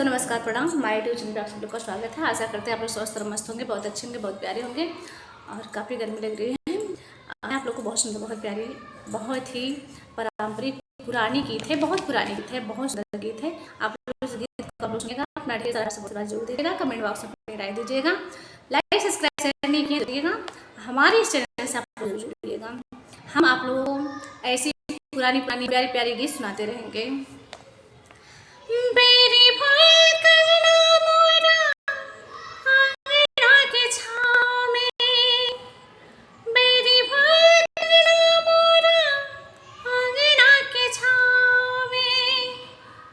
दोस्तों नमस्कार प्रणाम। माय यूट्यूब चैनल पर आप सब लोग का स्वागत है। आशा करते हैं आप लोग स्वस्थ और मस्त होंगे, बहुत अच्छे होंगे, बहुत प्यारे होंगे। और काफ़ी गर्मी लग रही है। आप लोग को बहुत सुंदर, बहुत प्यारी, बहुत ही पारंपरिक पुरानी गीत है, बहुत पुरानी गीत है, बहुत सुंदर गीत है। आप लोग इस गीत को आप लोग सुनिएगा, अपना ढेर सारा सपोर्ट जरूर दीजिएगा, कमेंट बॉक्स में अपनी राय दीजिएगा, लाइक सब्सक्राइब शेयर नहीं कीजिएगा, हमारे इस चैनल से आप लोग जुड़िएगा। हम आप लोगों को ऐसी पुरानी पुरानी प्यारी प्यारी गीत सुनाते रहेंगे। बेरी भोए कंगना मोरा आंगना के छाँव में, बेरी भोए कंगना मोरा आंगना के छाँव में,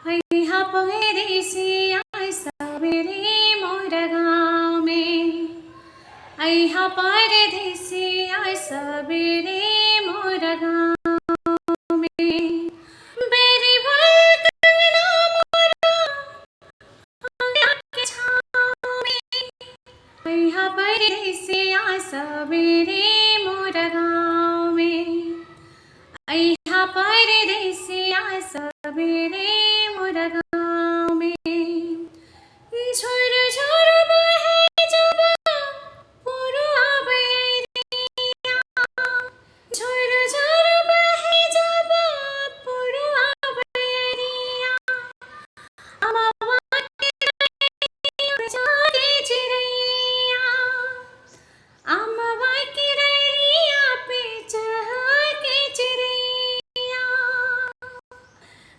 अइहा परदेसिया सवेरे मोर गाँव में, अइहा परदेसिया सवेरे मोर गाँव में। बेरी भोए परदेसिया सवेरे मोर गाँव में, अइहा परदेसिया सवेरे मोर गाँव में। झुर झुर बहे जब पुरुआ बयरिया, झुर झुर बहे जब पुरुआ बयरिया, अमवा के जागे चिड़ैया, अमवा की रैया पे चहके चिड़ैया,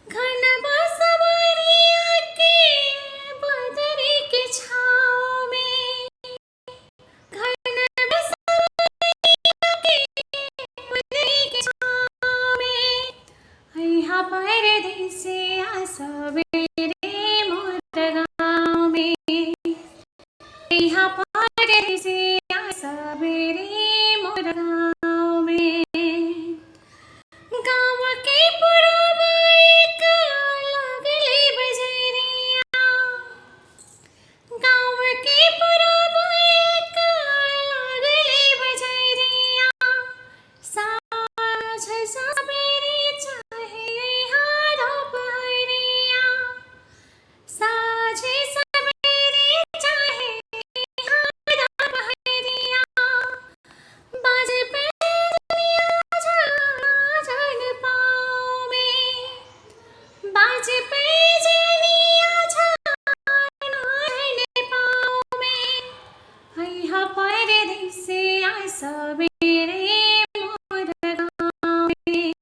घन बसवरिया के बदरी के छाँव में, घन बसवरिया के बदरी के छाँव में, अइहा परदेसिया सवेरे मोर गाँव में, अइहा परदेसिया सवेरे मोर गाँव में। गाँव के पुरवा एक लगले बजरिया, गाँव के पुरवा एक लगले बजरिया, साँझ सवेरे चाहे अइहा दोपहरिया, साँझ सवेरे चाहे अइहा दोपहरिया, बाजे पैजनिया झांझन पाँव में, बाजे पैजनिया झांझन पाँव में, अइहा परदेसिया सवेरे मोर गाँव में,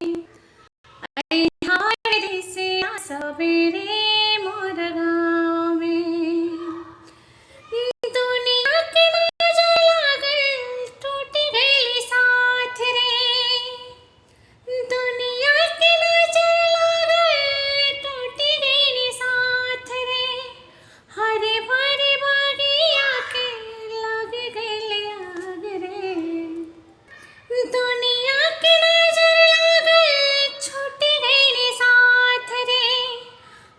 अइहा परदेसिया सवेरे मोर गाँव में। दुनिया के नजर लागल टूट गइल साथ रे, दुनिया के नजर लागल टूट गइल साथ रे, हरे भरे बगिया के लग गइल आग रे, दुनिया के नजर लागल छूट गइल साथ रे,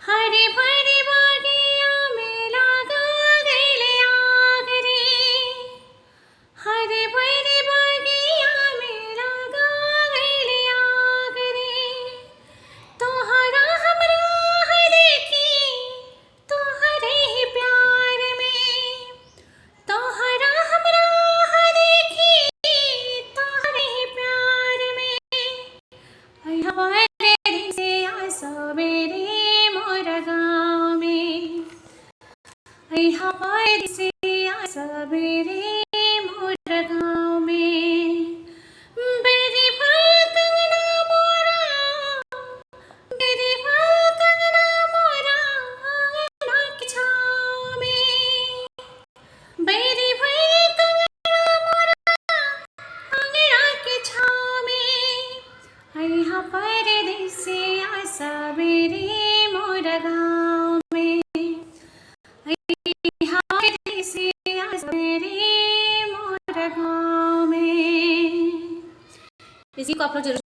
हरे भरे बगिया में लग गइल आग रे, हरे भरे बगिया में लग गइल आग रे। तोहरा हमरा देखी तोहरे ही प्यार में, तोहरा हमरा देखी तोहरे ही प्यार में, अइहा परदेसिया सवेरे मोर गाँव में, अइहा परदेसिया सवेरे मोर गाँव में। बेरी भोए कंगना मोरा, बेरी भोए कंगना मोरा आंगना के छाँव में, बेरी भोए कंगना मोरा आंगना के छाँव में, अइहा परदेसिया सवेरे मोर गाँव में, अइहा परदेसिया सवेरे मोर गाँव में। इसी को आप लोग जरूर